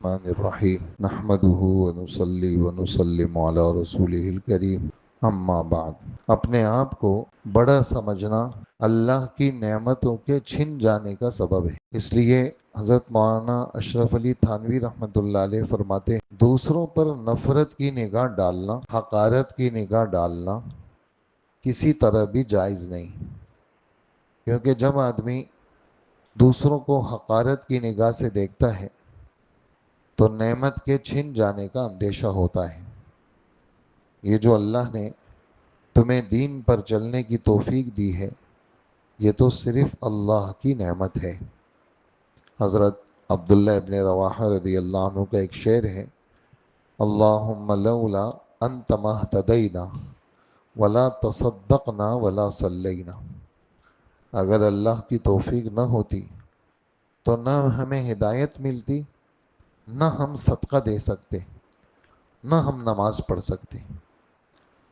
الرحمن الرحیم نحمده ونصلی ونسلم علی رسولہ الکریم اما بعد۔ اپنے آپ کو بڑا سمجھنا اللہ کی نعمتوں کے چھن جانے کا سبب ہے۔ اس لیے حضرت مولانا اشرف علی تھانوی رحمۃ اللہ علیہ فرماتے ہیں، دوسروں پر نفرت کی نگاہ ڈالنا، حقارت کی نگاہ ڈالنا کسی طرح بھی جائز نہیں، کیونکہ جب آدمی دوسروں کو حقارت کی نگاہ سے دیکھتا ہے تو نعمت کے چھن جانے کا اندیشہ ہوتا ہے۔ یہ جو اللہ نے تمہیں دین پر چلنے کی توفیق دی ہے، یہ تو صرف اللہ کی نعمت ہے۔ حضرت عبداللہ ابن رواحہ رضی اللہ عنہ کا ایک شعر ہے، اللہم لولا انت مہتدینا ولا تصدقنا ولا صلینا۔ اگر اللہ کی توفیق نہ ہوتی تو نہ ہمیں ہدایت ملتی، نہ ہم صدقہ دے سکتے، نہ ہم نماز پڑھ سکتے۔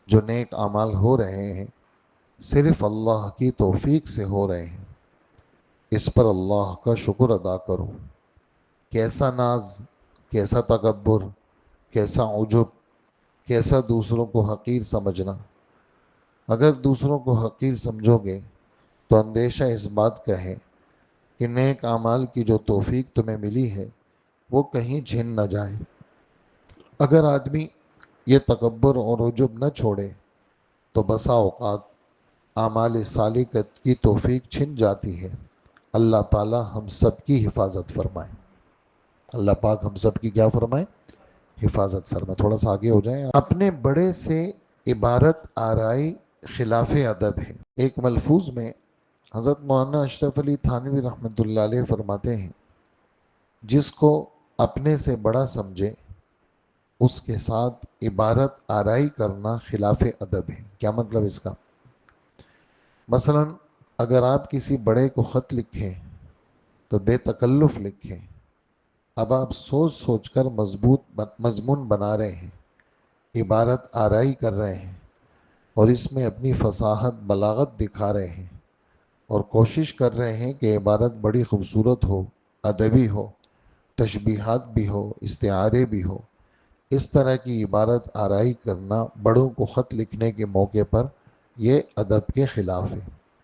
جو نیک اعمال ہو رہے ہیں صرف اللہ کی توفیق سے ہو رہے ہیں، اس پر اللہ کا شکر ادا کرو۔ کیسا ناز، کیسا تکبر، کیسا عجب، کیسا دوسروں کو حقیر سمجھنا۔ اگر دوسروں کو حقیر سمجھو گے تو اندیشہ اس بات کا ہے کہ نیک اعمال کی جو توفیق تمہیں ملی ہے وہ کہیں چھن نہ جائے۔ اگر آدمی یہ تکبر اور عجب نہ چھوڑے تو بسا اوقات اعمال صالحہ کی توفیق چھن جاتی ہے۔ اللہ تعالی ہم سب کی حفاظت فرمائے۔ اللہ پاک ہم سب کی کیا فرمائے؟ حفاظت فرمائے۔ تھوڑا سا آگے ہو جائیں۔ اپنے بڑے سے عبارت آرائی خلاف ادب ہے۔ ایک ملفوظ میں حضرت مولانا اشرف علی تھانوی رحمۃ اللہ علیہ فرماتے ہیں، جس کو اپنے سے بڑا سمجھے اس کے ساتھ عبارت آرائی کرنا خلاف ادب ہے۔ کیا مطلب اس کا؟ مثلا اگر آپ کسی بڑے کو خط لکھیں تو بے تکلف لکھیں۔ اب آپ سوچ سوچ کر مضبوط مضمون بنا رہے ہیں، عبارت آرائی کر رہے ہیں اور اس میں اپنی فصاحت بلاغت دکھا رہے ہیں اور کوشش کر رہے ہیں کہ عبارت بڑی خوبصورت ہو، ادبی ہو، تشبیہات بھی ہو، استعارے بھی ہو۔ اس طرح کی عبارت آرائی کرنا بڑوں کو خط لکھنے کے موقع پر یہ ادب کے خلاف ہے۔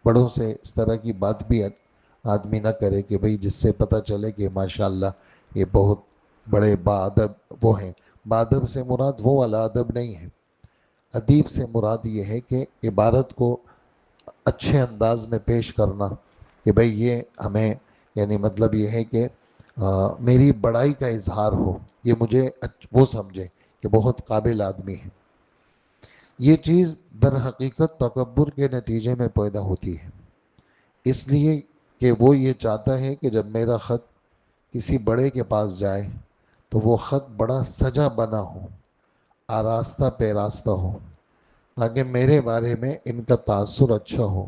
بڑوں سے اس طرح کی بات بھی آدمی نہ کرے کہ بھئی جس سے پتہ چلے کہ ماشاءاللہ یہ بہت بڑے باادب وہ ہیں۔ باادب سے مراد وہ والا ادب نہیں ہے، ادیب سے مراد یہ ہے کہ عبارت کو اچھے انداز میں پیش کرنا کہ بھئی یہ ہمیں، یعنی مطلب یہ ہے کہ میری بڑائی کا اظہار ہو، یہ مجھے وہ سمجھے کہ بہت قابل آدمی ہے۔ یہ چیز در حقیقت تکبر کے نتیجے میں پیدا ہوتی ہے، اس لیے کہ وہ یہ چاہتا ہے کہ جب میرا خط کسی بڑے کے پاس جائے تو وہ خط بڑا سجا بنا ہو، آراستہ پیراستہ ہو، تاکہ میرے بارے میں ان کا تاثر اچھا ہو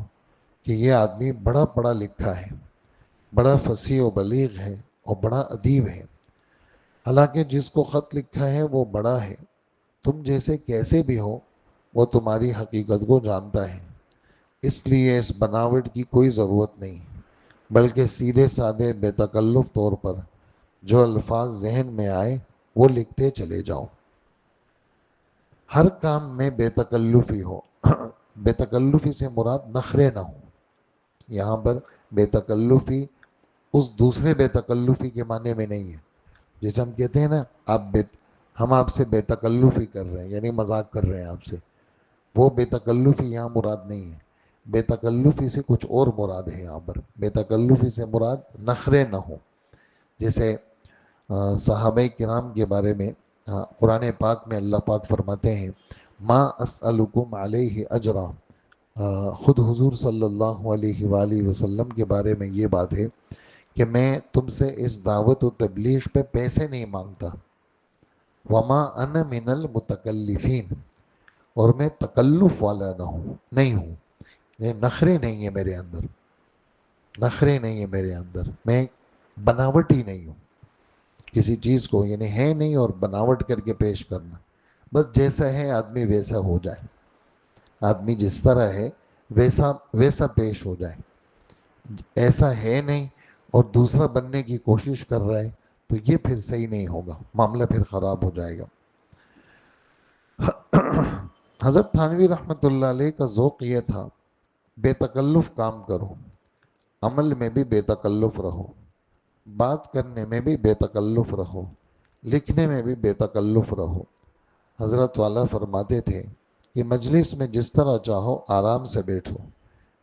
کہ یہ آدمی بڑا پڑھا لکھا ہے، بڑا فصیح و بلیغ ہے اور بڑا ادیب ہے۔ حالانکہ جس کو خط لکھا ہے وہ بڑا ہے، تم جیسے کیسے بھی ہو وہ تمہاری حقیقت کو جانتا ہے۔ اس لیے اس بناوٹ کی کوئی ضرورت نہیں، بلکہ سیدھے سادے بے تکلف طور پر جو الفاظ ذہن میں آئے وہ لکھتے چلے جاؤ۔ ہر کام میں بے تکلفی ہو۔ بے تکلفی سے مراد نخرے نہ ہوں۔ یہاں پر بے تکلفی اس دوسرے بے تکلفی کے معنی میں نہیں ہے، جیسے ہم کہتے ہیں نا ہم آپ سے بے تکلفی کر رہے ہیں، یعنی مذاق کر رہے ہیں آپ سے، وہ بے تکلفی یہاں مراد نہیں ہے۔ بے تکلفی سے کچھ اور مراد ہے یہاں پر۔ بے تکلفی سے مراد نخرے نہ ہوں۔ جیسے صحابہ کرام کے بارے میں قرآن پاک میں اللہ پاک فرماتے ہیں، ما اسألکم علیہ اجرا۔ خود حضور صلی اللہ علیہ وآلہ وسلم کے بارے میں یہ بات ہے کہ میں تم سے اس دعوت و تبلیغ پہ پیسے نہیں مانگتا، وما انا من المتکلفین، اور میں تکلف والا نہیں ہوں، یہ نخرے نہیں ہے میرے اندر، نخرے نہیں ہے میرے اندر، میں بناوٹی نہیں ہوں کسی چیز کو، یعنی ہے نہیں اور بناوٹ کر کے پیش کرنا۔ بس جیسا ہے آدمی ویسا ہو جائے، آدمی جس طرح ہے ویسا پیش ہو جائے۔ ایسا ہے نہیں اور دوسرا بننے کی کوشش کر رہا ہے تو یہ پھر صحیح نہیں ہوگا، معاملہ پھر خراب ہو جائے گا۔ حضرت تھانوی رحمۃ اللہ علیہ کا ذوق یہ تھا، بے تکلف کام کرو، عمل میں بھی بے تکلف رہو، بات کرنے میں بھی بے تکلف رہو، لکھنے میں بھی بے تکلف رہو۔ حضرت والا فرماتے تھے کہ مجلس میں جس طرح چاہو آرام سے بیٹھو،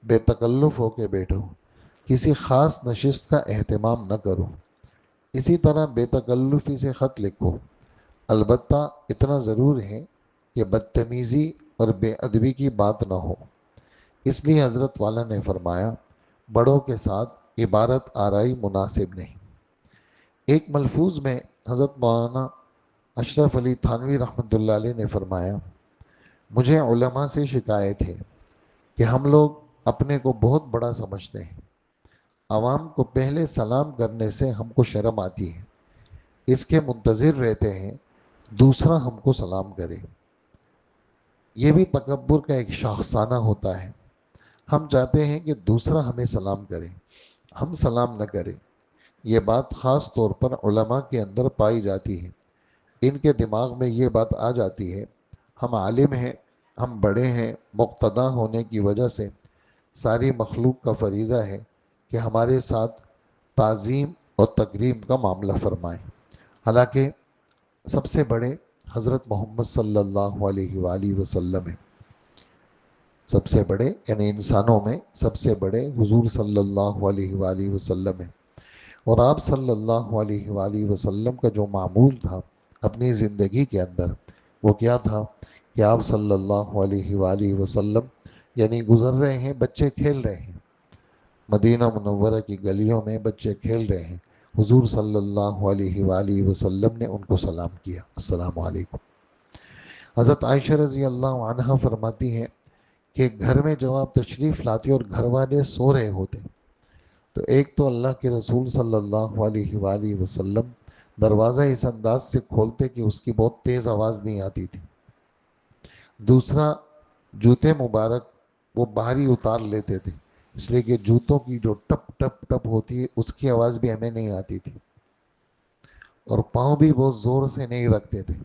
بے تکلف ہو کے بیٹھو، کسی خاص نشست کا اہتمام نہ کرو، اسی طرح بے تکلفی سے خط لکھو، البتہ اتنا ضرور ہے کہ بدتمیزی اور بے ادبی کی بات نہ ہو۔ اس لیے حضرت والا نے فرمایا، بڑوں کے ساتھ عبارت آرائی مناسب نہیں۔ ایک ملفوظ میں حضرت مولانا اشرف علی تھانوی رحمۃ اللہ علیہ نے فرمایا، مجھے علماء سے شکایت ہے کہ ہم لوگ اپنے کو بہت بڑا سمجھتے ہیں، عوام کو پہلے سلام کرنے سے ہم کو شرم آتی ہے، اس کے منتظر رہتے ہیں دوسرا ہم کو سلام کرے۔ یہ بھی تکبر کا ایک شاخسانہ ہوتا ہے، ہم چاہتے ہیں کہ دوسرا ہمیں سلام کرے، ہم سلام نہ کریں۔ یہ بات خاص طور پر علماء کے اندر پائی جاتی ہے، ان کے دماغ میں یہ بات آ جاتی ہے، ہم عالم ہیں، ہم بڑے ہیں، مقتدی ہونے کی وجہ سے ساری مخلوق کا فریضہ ہے کہ ہمارے ساتھ تعظیم اور تکریم کا معاملہ فرمائیں۔ حالانکہ سب سے بڑے حضرت محمد صلی اللہ علیہ وآلہ وسلم ہیں، سب سے بڑے یعنی انسانوں میں سب سے بڑے حضور صلی اللہ علیہ وآلہ وسلم ہیں۔ اور آپ صلی اللہ علیہ وآلہ وسلم کا جو معمول تھا اپنی زندگی کے اندر، وہ کیا تھا کہ آپ صلی اللہ علیہ وآلہ وسلم یعنی گزر رہے ہیں، بچے کھیل رہے ہیں، مدینہ منورہ کی گلیوں میں بچے کھیل رہے ہیں، حضور صلی اللہ علیہ وآلہ وسلم نے ان کو سلام کیا، السلام علیکم۔ حضرت عائشہ رضی اللہ عنہا فرماتی ہیں کہ گھر میں جب آپ تشریف لاتے اور گھر والے سو رہے ہوتے تو ایک تو اللہ کے رسول صلی اللہ علیہ وآلہ وسلم دروازہ اس انداز سے کھولتے کہ اس کی بہت تیز آواز نہیں آتی تھی، دوسرا جوتے مبارک وہ باہر ہی اتار لیتے تھے، اس لیے کہ جوتوں کی جو ٹپ ٹپ ٹپ ہوتی ہے اس کی آواز بھی ہمیں نہیں آتی تھی، اور پاؤں بھی بہت زور سے نہیں رکھتے تھے۔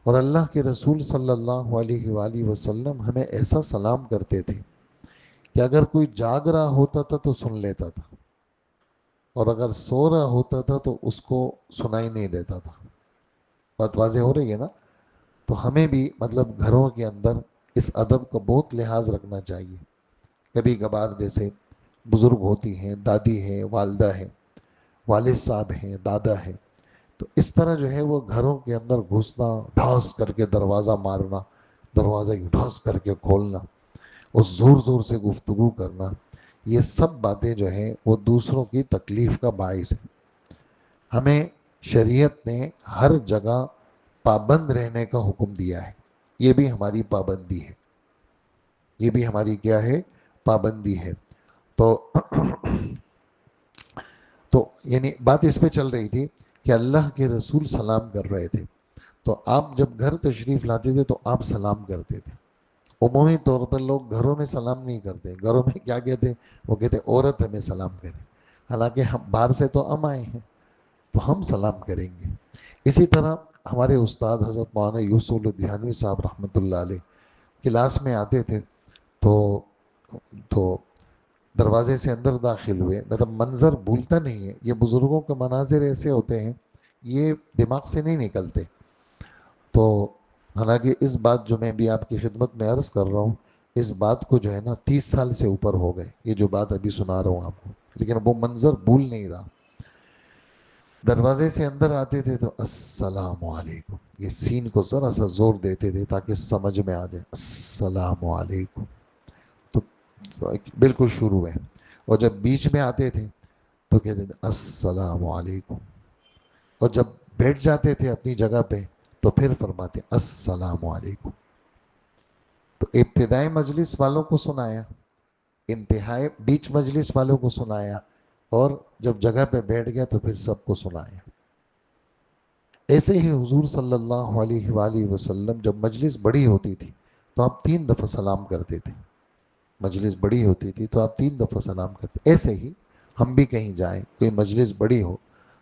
اور اللہ کے رسول صلی اللہ علیہ وآلہ وسلم ہمیں ایسا سلام کرتے تھے کہ اگر کوئی جاگ رہا ہوتا تھا تو سن لیتا تھا، اور اگر سو رہا ہوتا تھا تو اس کو سنائی نہیں دیتا تھا۔ بات واضح ہو رہی ہے نا؟ تو ہمیں بھی مطلب گھروں کے اندر اس ادب کا بہت لحاظ رکھنا چاہیے۔ کبھی کبھار جیسے بزرگ ہوتی ہیں، دادی ہیں، والدہ ہیں، والد صاحب ہیں، دادا ہیں، تو اس طرح جو ہے وہ گھروں کے اندر گھسنا، ڈھاس کر کے دروازہ مارنا، دروازہ ڈھاس کر کے کھولنا، اور زور زور سے گفتگو کرنا، یہ سب باتیں جو ہیں وہ دوسروں کی تکلیف کا باعث ہے۔ ہمیں شریعت نے ہر جگہ پابند رہنے کا حکم دیا ہے، یہ بھی ہماری پابندی ہے، یہ بھی ہماری کیا ہے؟ پابندی ہے۔ تو تو یعنی بات اس پہ چل رہی تھی کہ اللہ کے رسول سلام کر رہے تھے، تو آپ جب گھر تشریف لاتے تھے تو آپ سلام کرتے تھے۔ عمومی طور پر لوگ گھروں میں سلام نہیں کرتے، گھروں میں کیا کہتے؟ وہ کہتے عورت ہمیں سلام کرے، حالانکہ ہم باہر سے تو ہم آئے ہیں تو ہم سلام کریں گے۔ اسی طرح ہمارے استاد حضرت مولانا یوسف لدھیانوی صاحب رحمۃ اللہ علیہ کلاس میں آتے تھے تو دروازے سے اندر داخل ہوئے، مطلب منظر بھولتا نہیں ہے، یہ بزرگوں کے مناظر ایسے ہوتے ہیں یہ دماغ سے نہیں نکلتے۔ تو حالانکہ اس بات جو میں بھی آپ کی خدمت میں عرض کر رہا ہوں، اس بات کو جو ہے نا 30 سال سے اوپر ہو گئے، یہ جو بات ابھی سنا رہا ہوں آپ کو، لیکن وہ منظر بھول نہیں رہا۔ دروازے سے اندر آتے تھے تو السلام علیکم، یہ سین کو ذرا سا زور دیتے تھے تاکہ سمجھ میں آ جائے، السلام علیکم، تو بالکل شروع ہے۔ اور جب بیچ میں آتے تھے تو کہتے تھے السلام علیکم، اور جب بیٹھ جاتے تھے اپنی جگہ پہ تو پھر فرماتے السلام علیکم۔ تو ابتدائی مجلس والوں کو سنایا، انتہائی بیچ مجلس والوں کو سنایا، اور جب جگہ پہ بیٹھ گیا تو پھر سب کو سنایا۔ ایسے ہی حضور صلی اللہ علیہ وآلہ وسلم جب مجلس بڑی ہوتی تھی تو آپ 3 دفعہ سلام کرتے تھے، مجلس بڑی ہوتی تھی تو آپ 3 دفعہ سلام کرتے۔ ایسے ہی ہم بھی کہیں جائیں، کوئی مجلس بڑی ہو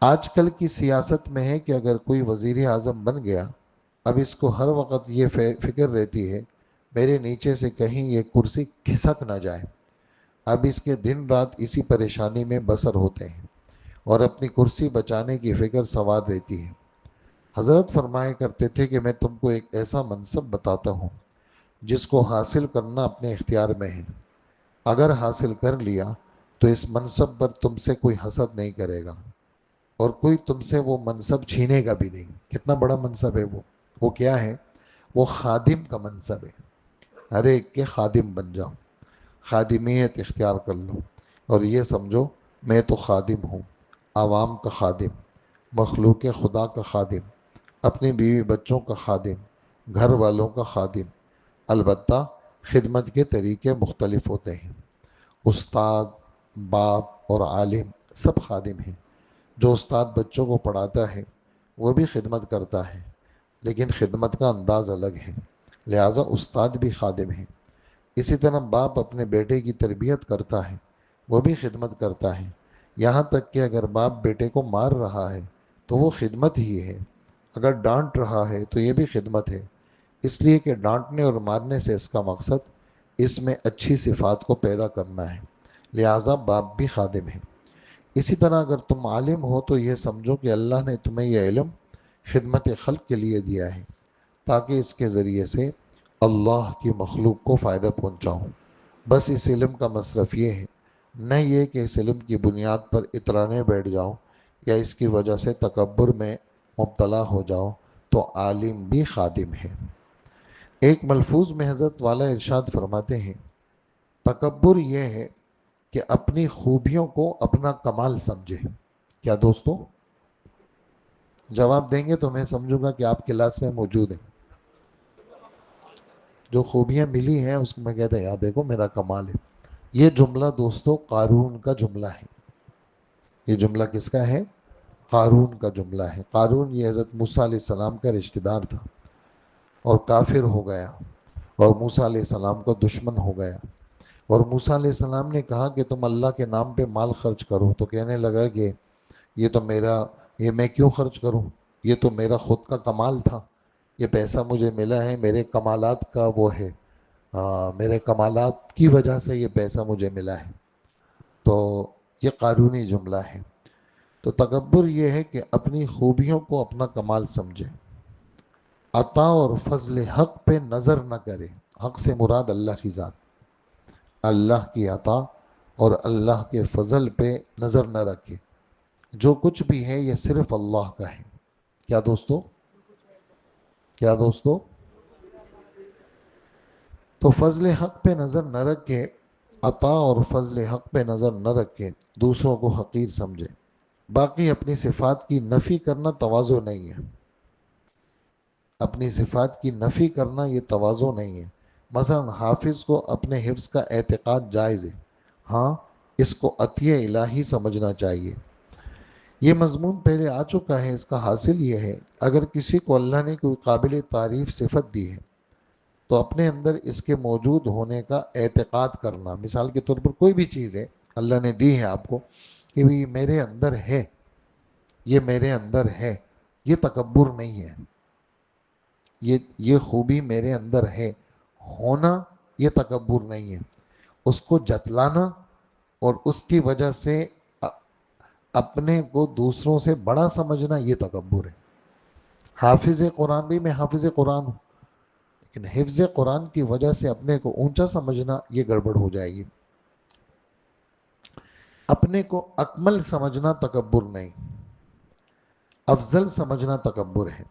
آج کل کی سیاست میں ہے کہ اگر کوئی وزیر اعظم بن گیا، اب اس کو ہر وقت یہ فکر رہتی ہے میرے نیچے سے کہیں یہ کرسی کھسک نہ جائے۔ اب اس کے دن رات اسی پریشانی میں بسر ہوتے ہیں اور اپنی کرسی بچانے کی فکر سوار رہتی ہے۔ حضرت فرمایا کرتے تھے کہ میں تم کو ایک ایسا منصب بتاتا ہوں جس کو حاصل کرنا اپنے اختیار میں ہے۔ اگر حاصل کر لیا تو اس منصب پر تم سے کوئی حسد نہیں کرے گا اور کوئی تم سے وہ منصب چھینے گا بھی نہیں۔ کتنا بڑا منصب ہے وہ کیا ہے؟ وہ خادم کا منصب ہے۔ ہر ایک کے خادم بن جاؤ، خادمیت اختیار کر لو اور یہ سمجھو میں تو خادم ہوں، عوام کا خادم، مخلوق خدا کا خادم، اپنی بیوی بچوں کا خادم، گھر والوں کا خادم۔ البتہ خدمت کے طریقے مختلف ہوتے ہیں۔ استاد، باپ اور عالم سب خادم ہیں۔ جو استاد بچوں کو پڑھاتا ہے وہ بھی خدمت کرتا ہے، لیکن خدمت کا انداز الگ ہے، لہٰذا استاد بھی خادم ہے۔ اسی طرح باپ اپنے بیٹے کی تربیت کرتا ہے، وہ بھی خدمت کرتا ہے، یہاں تک کہ اگر باپ بیٹے کو مار رہا ہے تو وہ خدمت ہی ہے، اگر ڈانٹ رہا ہے تو یہ بھی خدمت ہے، اس لیے کہ ڈانٹنے اور مارنے سے اس کا مقصد اس میں اچھی صفات کو پیدا کرنا ہے، لہٰذا باپ بھی خادم ہے۔ اسی طرح اگر تم عالم ہو تو یہ سمجھو کہ اللہ نے تمہیں یہ علم خدمت خلق کے لیے دیا ہے تاکہ اس کے ذریعے سے اللہ کی مخلوق کو فائدہ پہنچاؤں۔ بس اس علم کا مصرف یہ ہے، نہ یہ کہ اس علم کی بنیاد پر اترانے بیٹھ جاؤ یا اس کی وجہ سے تکبر میں مبتلا ہو جاؤ، تو عالم بھی خادم ہے۔ ایک ملفوظ میں حضرت والا ارشاد فرماتے ہیں، تکبر یہ ہے کہ اپنی خوبیوں کو اپنا کمال سمجھے۔ کیا دوستو؟ جواب دیں گے تو میں سمجھوں گا کہ آپ کلاس میں موجود ہیں۔ جو خوبیاں ملی ہیں اس میں کہتے ہیں یار دیکھو میرا کمال ہے۔ یہ جملہ دوستو قارون کا جملہ ہے۔ یہ جملہ کس کا ہے؟ قارون کا جملہ ہے۔ قارون یہ حضرت موسیٰ علیہ السلام کا رشتہ دار تھا اور کافر ہو گیا اور موسیٰ علیہ السلام کا دشمن ہو گیا، اور موسیٰ علیہ السلام نے کہا کہ تم اللہ کے نام پہ مال خرچ کرو، تو کہنے لگا کہ یہ میں کیوں خرچ کروں، یہ تو میرا خود کا کمال تھا، یہ پیسہ مجھے ملا ہے میرے کمالات کا وہ ہے، میرے کمالات کی وجہ سے یہ پیسہ مجھے ملا ہے۔ تو یہ قارونی جملہ ہے۔ تو تکبر یہ ہے کہ اپنی خوبیوں کو اپنا کمال سمجھے، عطا اور فضل حق پہ نظر نہ کرے۔ حق سے مراد اللہ کی ذات، اللہ کی عطا اور اللہ کے فضل پہ نظر نہ رکھے۔ جو کچھ بھی ہے یہ صرف اللہ کا ہے۔ کیا دوستو؟ کیا دوستو؟ تو فضل حق پہ نظر نہ رکھے، عطا اور فضل حق پہ نظر نہ رکھے، دوسروں کو حقیر سمجھے۔ باقی اپنی صفات کی نفی کرنا تواضع نہیں ہے۔ اپنی صفات کی نفی کرنا یہ تواضع نہیں ہے۔ مثلا حافظ کو اپنے حفظ کا اعتقاد جائز ہے، ہاں اس کو عطیہ الہی سمجھنا چاہیے۔ یہ مضمون پہلے آ چکا ہے، اس کا حاصل یہ ہے اگر کسی کو اللہ نے کوئی قابل تعریف صفت دی ہے تو اپنے اندر اس کے موجود ہونے کا اعتقاد کرنا۔ مثال کے طور پر کوئی بھی چیز ہے اللہ نے دی ہے آپ کو کہ بھی میرے اندر ہے، یہ میرے اندر ہے، یہ تکبر نہیں ہے۔ یہ خوبی میرے اندر ہے، ہونا یہ تکبر نہیں ہے۔ اس کو جتلانا اور اس کی وجہ سے اپنے کو دوسروں سے بڑا سمجھنا یہ تکبر ہے۔ حافظ قرآن بھی میں حافظ قرآن ہوں، لیکن حفظ قرآن کی وجہ سے اپنے کو اونچا سمجھنا یہ گڑبڑ ہو جائے گی۔ اپنے کو اکمل سمجھنا تکبر نہیں، افضل سمجھنا تکبر ہے۔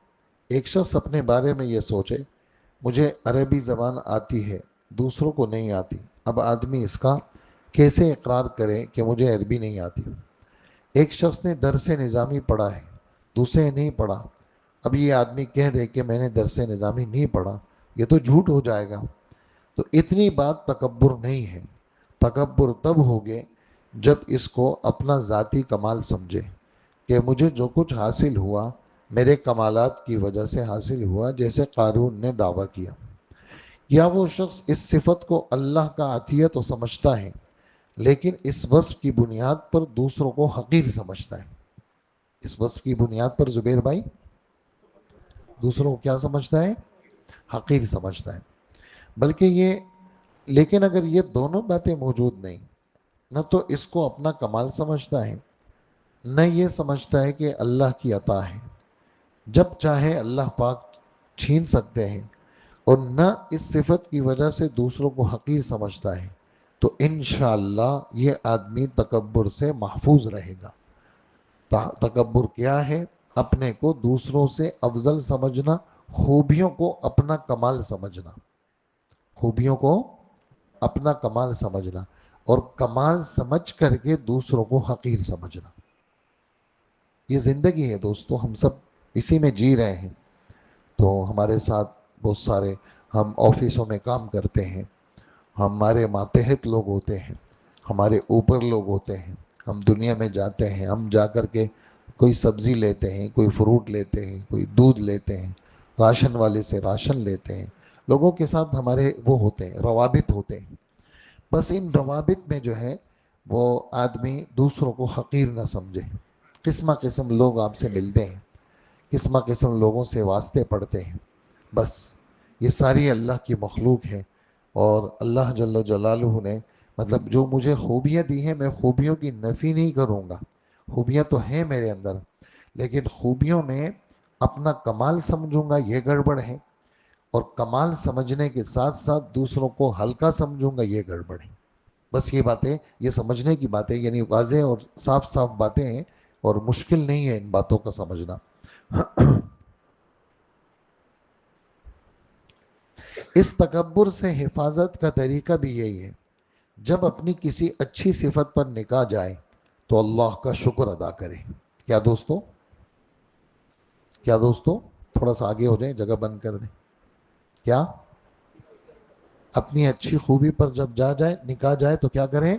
ایک شخص اپنے بارے میں یہ سوچے مجھے عربی زبان آتی ہے دوسروں کو نہیں آتی، اب آدمی اس کا کیسے اقرار کرے کہ مجھے عربی نہیں آتی؟ ایک شخص نے درس نظامی پڑھا ہے دوسرے نے نہیں پڑھا، اب یہ آدمی کہہ دے کہ میں نے درس نظامی نہیں پڑھا، یہ تو جھوٹ ہو جائے گا۔ تو اتنی بات تکبر نہیں ہے۔ تکبر تب ہوگے جب اس کو اپنا ذاتی کمال سمجھے کہ مجھے جو کچھ حاصل ہوا میرے کمالات کی وجہ سے حاصل ہوا، جیسے قارون نے دعویٰ کیا۔ یا وہ شخص اس صفت کو اللہ کا عطیہ تو سمجھتا ہے لیکن اس وصف کی بنیاد پر دوسروں کو حقیر سمجھتا ہے۔ اس وصف کی بنیاد پر زبیر بھائی دوسروں کو کیا سمجھتا ہے؟ حقیر سمجھتا ہے. بلکہ یہ لیکن اگر یہ دونوں باتیں موجود نہیں، نہ تو اس کو اپنا کمال سمجھتا ہے، نہ یہ سمجھتا ہے کہ اللہ کی عطا ہے، جب چاہے اللہ پاک چھین سکتے ہیں، اور نہ اس صفت کی وجہ سے دوسروں کو حقیر سمجھتا ہے، تو انشاءاللہ یہ آدمی تکبر سے محفوظ رہے گا. تکبر کیا ہے؟ اپنے کو دوسروں سے افضل سمجھنا، خوبیوں کو اپنا کمال سمجھنا، خوبیوں کو اپنا کمال سمجھنا، اور کمال سمجھ کر کے دوسروں کو حقیر سمجھنا. یہ زندگی ہے دوستو، ہم سب اسی میں جی رہے ہیں. تو ہمارے ساتھ بہت سارے ہم آفسوں میں کام کرتے ہیں، ہمارے ماتحت لوگ ہوتے ہیں، ہمارے اوپر لوگ ہوتے ہیں. ہم دنیا میں جاتے ہیں، ہم جا کر کے کوئی سبزی لیتے ہیں، کوئی فروٹ لیتے ہیں، کوئی دودھ لیتے ہیں، راشن والے سے راشن لیتے ہیں. لوگوں کے ساتھ ہمارے وہ ہوتے ہیں، روابط ہوتے ہیں. بس ان روابط میں جو ہے وہ آدمی دوسروں کو حقیر نہ سمجھے. قسمہ قسم لوگ آپ سے ملتے ہیں، قسمہ قسم لوگوں سے واسطے پڑتے ہیں. بس یہ ساری اللہ کی مخلوق ہے، اور اللہ جل جلالہ نے مطلب جو مجھے خوبیاں دی ہیں، میں خوبیوں کی نفی نہیں کروں گا. خوبیاں تو ہیں میرے اندر، لیکن خوبیوں میں اپنا کمال سمجھوں گا یہ گڑبڑ ہے، اور کمال سمجھنے کے ساتھ ساتھ دوسروں کو ہلکا سمجھوں گا یہ گڑبڑ ہے. بس یہ باتیں، یہ سمجھنے کی باتیں، یعنی واضح اور صاف صاف باتیں ہیں، اور مشکل نہیں ہے ان باتوں کا سمجھنا. اس تکبر سے حفاظت کا طریقہ بھی یہی ہے، جب اپنی کسی اچھی صفت پر نکاح جائے تو اللہ کا شکر ادا کرے. کیا دوستو؟ کیا دوستو؟ تھوڑا سا آگے ہو جائیں، جگہ بند کر دیں. کیا؟ اپنی اچھی خوبی پر جب جائے نکاح جائے تو کیا کریں؟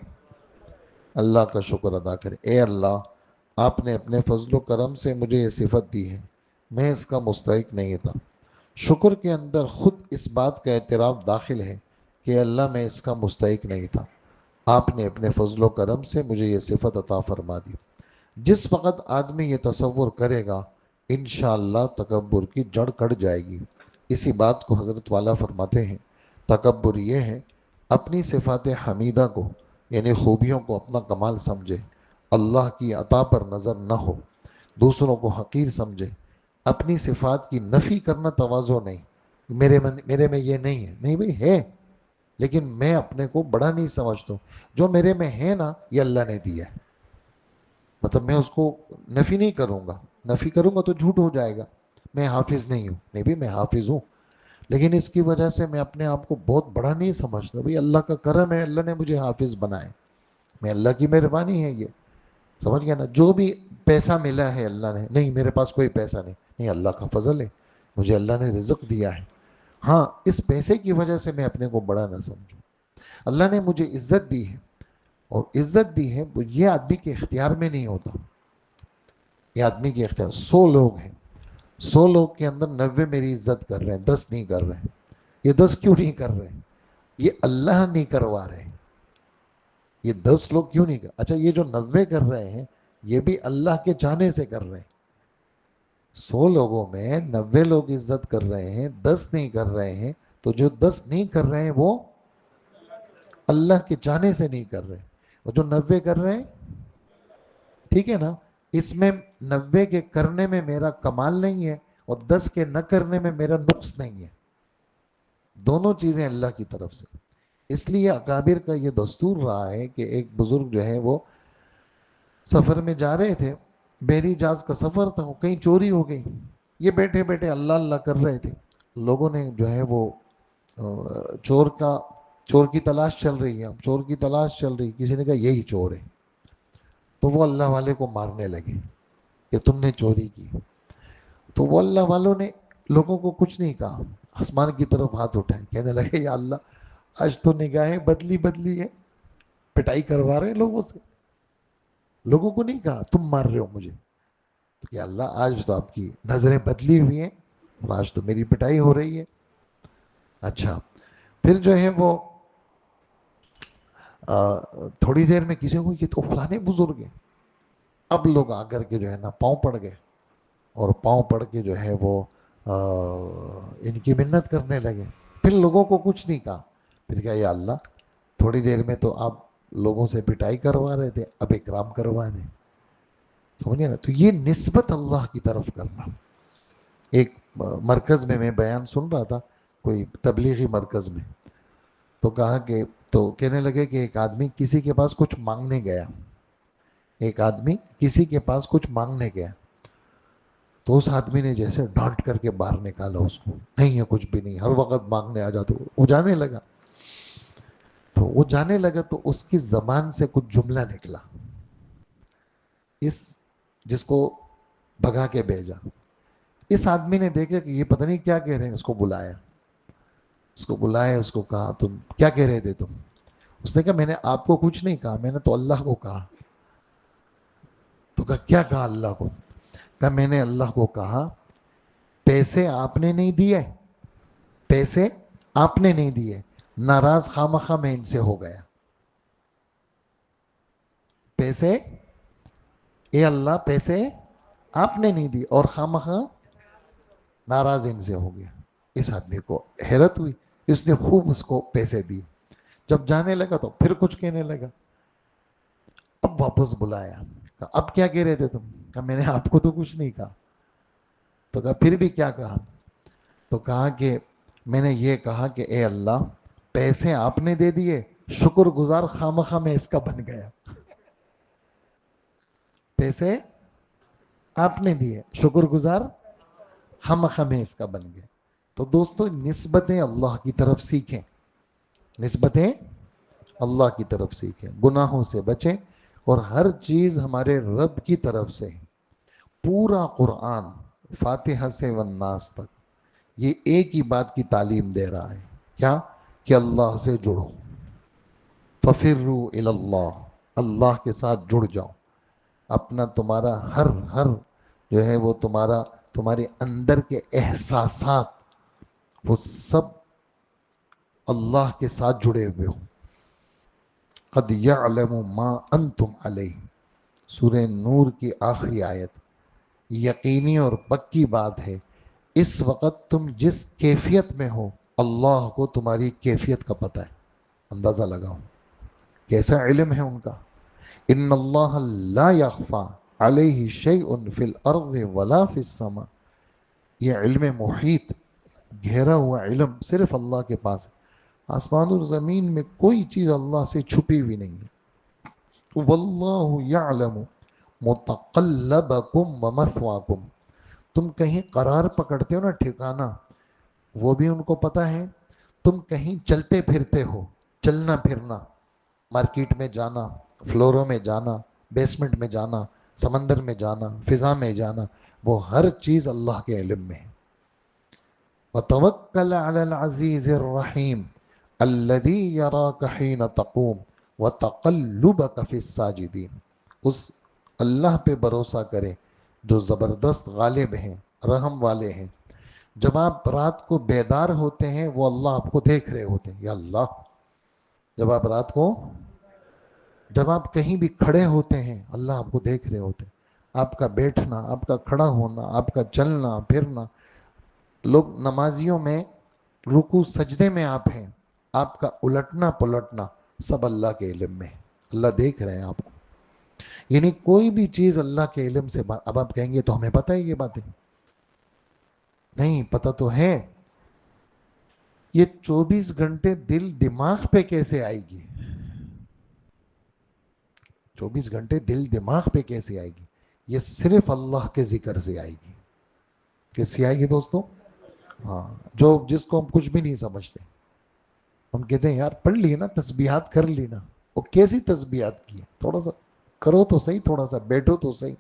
اللہ کا شکر ادا کریں. اے اللہ، آپ نے اپنے فضل و کرم سے مجھے یہ صفت دی ہے، میں اس کا مستحق نہیں تھا. شکر کے اندر خود اس بات کا اعتراف داخل ہے کہ اللہ میں اس کا مستحق نہیں تھا، آپ نے اپنے فضل و کرم سے مجھے یہ صفت عطا فرما دی. جس وقت آدمی یہ تصور کرے گا، انشاءاللہ تکبر کی جڑ کٹ جائے گی. اسی بات کو حضرت والا فرماتے ہیں، تکبر یہ ہے اپنی صفات حمیدہ کو، یعنی خوبیوں کو اپنا کمال سمجھے، اللہ کی عطا پر نظر نہ ہو، دوسروں کو حقیر سمجھے، اپنی صفات کی نفی کرنا تواضع نہیں. میرے میں یہ نہیں ہے، نہیں بھئی ہے، لیکن میں اپنے کو بڑا نہیں سمجھتا ہوں. جو میرے میں ہے نا، یہ اللہ نے دیا ہے. مطلب میں اس کو نفی نہیں کروں گا، نفی کروں گا تو جھوٹ ہو جائے گا. میں حافظ نہیں ہوں، نہیں بھی میں حافظ ہوں، لیکن اس کی وجہ سے میں اپنے آپ کو بہت بڑا نہیں سمجھتا. بھئی اللہ کا کرم ہے، اللہ نے مجھے حافظ بنائے، میں اللہ کی مہربانی ہے یہ. سمجھ گیا نا؟ جو بھی پیسہ ملا ہے اللہ نے، نہیں میرے پاس کوئی پیسہ نہیں، نہیں اللہ کا فضل ہے، مجھے اللہ نے رزق دیا ہے. ہاں، اس پیسے کی وجہ سے میں اپنے کو بڑا نہ سمجھوں. اللہ نے مجھے عزت دی ہے، اور عزت دی ہے یہ آدمی کے اختیار میں نہیں ہوتا. یہ آدمی کے اختیار، 100 لوگ ہیں، 100 لوگ کے اندر 90 میری عزت کر رہے ہیں، 10 نہیں کر رہے ہیں. یہ 10 کیوں نہیں کر رہے ہیں؟ یہ اللہ نہیں کروا رہے. یہ 10 لوگ کیوں نہیں کر، اچھا یہ جو 90 کر رہے ہیں یہ بھی اللہ کے چاہنے سے کر رہے ہیں. 100 لوگوں میں 90 لوگ عزت کر رہے ہیں، 10 نہیں کر رہے ہیں، تو جو 10 نہیں کر رہے ہیں وہ اللہ کے چاہنے سے نہیں کر رہے، اور جو 90 کر رہے ہیں، ٹھیک ہے نا؟ اس میں 90 کے کرنے میں میرا کمال نہیں ہے، اور 10 کے نہ کرنے میں میرا نقص نہیں ہے. دونوں چیزیں اللہ کی طرف سے. اس لیے اکابر کا یہ دستور رہا ہے کہ ایک بزرگ جو ہے وہ سفر میں جا رہے تھے، بحری جہاز کا سفر تھا، کہیں چوری ہو گئی. یہ بیٹھے بیٹھے اللہ اللہ کر رہے تھے. لوگوں نے جو ہے وہ چور کی تلاش چل رہی ہے، چور کی تلاش چل رہی، کسی نے کہا یہی چور ہے. تو وہ اللہ والے کو مارنے لگے کہ تم نے چوری کی. تو وہ اللہ والوں نے لوگوں کو کچھ نہیں کہا، آسمان کی طرف ہاتھ اٹھائے، کہنے لگے یا اللہ آج تو نگاہیں بدلی بدلی ہے، پٹائی کروا رہے ہیں لوگوں سے. لوگوں کو نہیں کہا تم مار رہے ہو مجھے، تو کہ اللہ آج تو آپ کی نظریں بدلی ہوئی ہیں، اور آج تو میری پٹائی ہو رہی ہے. اچھا، پھر جو ہے وہ تھوڑی دیر میں کسی کو، یہ تو فلانے بزرگ ہیں. اب لوگ آ کر کے جو ہے نا پاؤں پڑ گئے، اور پاؤں پڑ کے جو ہے وہ ان کی منت کرنے لگے. پھر لوگوں کو کچھ نہیں کہا. پھر کہا یا اللہ، تھوڑی دیر میں تو آپ لوگوں سے پٹائی کروا رہے تھے، اب اکرام کروا رہے. سمجھے نا؟ تو یہ نسبت اللہ کی طرف کرنا. ایک مرکز میں بیان سن رہا تھا، کوئی تبلیغی مرکز میں، تو کہا کہ تو کہنے لگے کہ ایک آدمی کسی کے پاس کچھ مانگنے گیا. ایک آدمی کسی کے پاس کچھ مانگنے گیا، تو اس آدمی نے جیسے ڈانٹ کر کے باہر نکالا اس کو، نہیں ہے کچھ بھی نہیں، ہر وقت مانگنے آ جاتا. وہ جانے لگا. تو وہ جانے لگا تو اس کی زبان سے کچھ جملہ نکلا. اس جس کو بھگا کے بھیجا، اس آدمی نے دیکھا کہ یہ پتہ نہیں کیا کہہ رہے ہیں. اس کو بلایا، اس کو کہا تم کیا کہہ رہے تھے تم؟ اس نے کہا میں نے آپ کو کچھ نہیں کہا، میں نے تو اللہ کو کہا. تو کہا کیا کہا اللہ کو؟ کہا میں نے اللہ کو کہا پیسے آپ نے نہیں دیے، پیسے آپ نے نہیں دیے، ناراض خامخواہ میں ان سے ہو گیا. پیسے، اے اللہ پیسے آپ نے نہیں دیے اور خامخواہ ناراض ان سے ہو گیا. اس آدمی کو حیرت ہوئی. اس نے خوب اس کو پیسے دی. جب جانے لگا تو پھر کچھ کہنے لگا. اب واپس بلایا. کہا اب کیا کہہ رہے تھے تم؟ کہا میں نے آپ کو تو کچھ نہیں کہا. تو کہا پھر بھی کیا کہا؟ تو کہا کہ میں نے یہ کہا کہ اے اللہ پیسے آپ نے دے دیے، شکر گزار خامخواہ میں اس کا بن گیا. پیسے آپ نے دیے، شکر گزار خامخواہ میں اس کا بن گیا. تو دوستو نسبتیں اللہ کی طرف سیکھیں، نسبتیں اللہ کی طرف سیکھیں، گناہوں سے بچیں، اور ہر چیز ہمارے رب کی طرف سے. پورا قرآن فاتحہ سے والناس تک یہ ایک ہی بات کی تعلیم دے رہا ہے. کیا؟ کہ اللہ سے جڑو. ففروا الی اللہ، اللہ کے ساتھ جڑ جاؤ. اپنا تمہارا ہر جو ہے وہ تمہارے اندر کے احساسات وہ سب اللہ کے ساتھ جڑے ہوئے ہو. قد یعلم ما انتم علیہ، سورہ نور کی آخری آیت. یقینی اور پکی بات ہے اس وقت تم جس کیفیت میں ہو اللہ کو تمہاری کیفیت کا پتہ ہے. اندازہ لگاؤ کیسا علم ہے ان کا. ان اللہ لا یخفا علیہ شیء فی الارض ولا فی السماء. یہ علم محیط، گھیرا ہوا علم صرف اللہ کے پاس ہے. آسمان اور زمین میں کوئی چیز اللہ سے چھپی ہوئی نہیں ہے. واللہ یعلم متقلبکم ومثواکم. تم کہیں قرار پکڑتے ہو نا ٹھکانہ، وہ بھی ان کو پتہ ہے. تم کہیں چلتے پھرتے ہو، چلنا پھرنا، مارکیٹ میں جانا، فلوروں میں جانا، بیسمنٹ میں جانا، سمندر میں جانا، فضا میں جانا، وہ ہر چیز اللہ کے علم میں ہے. وَتَوَكَّلْ عَلَى الْعَزِيزِ الرَّحِيمِ الَّذِي يَرَاكَ حِينَ تَقُومُ وَتَقَلُّبَكَ فِي السَّاجِدِينَ. اس اللہ پہ بھروسہ کریں جو زبردست غالب ہیں، رحم والے ہیں. جب آپ رات کو بیدار ہوتے ہیں وہ اللہ آپ کو دیکھ رہے ہوتے ہیں. یا اللہ، جب آپ رات کو، جب آپ کہیں بھی کھڑے ہوتے ہیں اللہ آپ کو دیکھ رہے ہوتے ہیں. آپ کا بیٹھنا، آپ کا کھڑا ہونا، آپ کا چلنا پھرنا. لوگ نمازیوں میں رکوع سجدے میں آپ ہیں، آپ کا الٹنا پلٹنا سب اللہ کے علم میں ہے. اللہ دیکھ رہے ہیں آپ کو. یعنی کوئی بھی چیز اللہ کے علم سے. اب آپ کہیں گے تو ہمیں پتہ ہے یہ باتیں؟ نہیں پتہ تو ہے. یہ 24 گھنٹے دل دماغ پہ کیسے آئے گی؟ 24 گھنٹے دل دماغ پہ کیسے آئے گی؟ یہ صرف اللہ کے ذکر سے آئے گی. کس سے آئے گی دوستو؟ ہاں، جس کو ہم کچھ بھی نہیں سمجھتے. ہم کہتے ہیں یار پڑھ لی نا تسبیحات، کر لی نا. وہ کیسی تسبیحات کی؟ تھوڑا سا کرو تو صحیح، تھوڑا سا بیٹھو تو صحیح.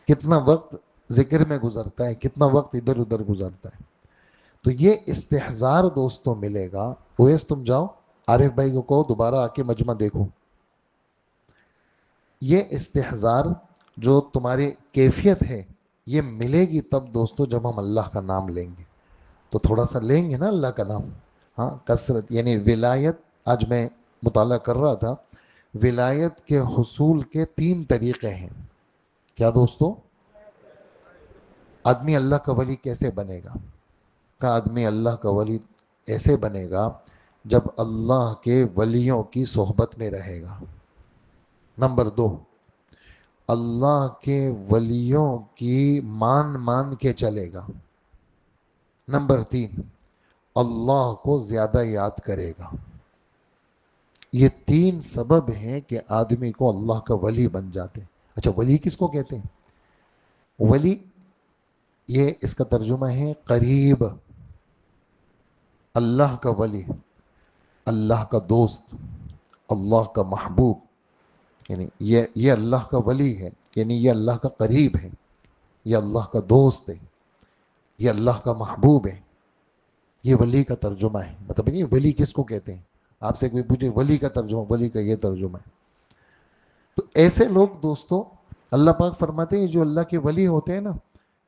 کتنا وقت ذکر میں گزرتا ہے، کتنا وقت ادھر ادھر گزرتا ہے. تو یہ استحضار دوستوں ملے گا. اویس تم جاؤ عارف بھائی کو کہو دوبارہ آ کے مجمع دیکھو. یہ استحضار جو تمہاری کیفیت ہے یہ ملے گی تب دوستو جب ہم اللہ کا نام لیں گے. تو تھوڑا سا لیں گے نا اللہ کا نام. ہاں کثرت، یعنی ولایت. آج میں مطالعہ کر رہا تھا ولایت کے حصول کے 3 طریقے ہیں. کیا دوستو؟ آدمی اللہ کا ولی کیسے بنے گا؟ کہ آدمی اللہ کا ولی ایسے بنے گا جب اللہ کے ولیوں کی صحبت میں رہے گا. نمبر 2، اللہ کے ولیوں کی مان کے چلے گا. نمبر 3، اللہ کو زیادہ یاد کرے گا. یہ 3 سبب ہیں کہ آدمی کو اللہ کا ولی بن جاتے. اچھا، ولی کس کو کہتے ہیں؟ ولی، یہ اس کا ترجمہ ہے قریب. اللہ کا ولی، اللہ کا دوست، اللہ کا محبوب. یعنی یہ اللہ کا ولی ہے، یعنی یہ اللہ کا قریب ہے، یہ اللہ کا دوست ہے، یہ اللہ کا محبوب ہے. یہ ولی کا ترجمہ ہے. مطلب یہ ولی کس کو کہتے ہیں؟ آپ سے کوئی پوچھے ولی کا ترجمہ، ولی کا یہ ترجمہ ہے. تو ایسے لوگ دوستو، اللہ پاک فرماتے ہیں جو اللہ کے ولی ہوتے ہیں نا،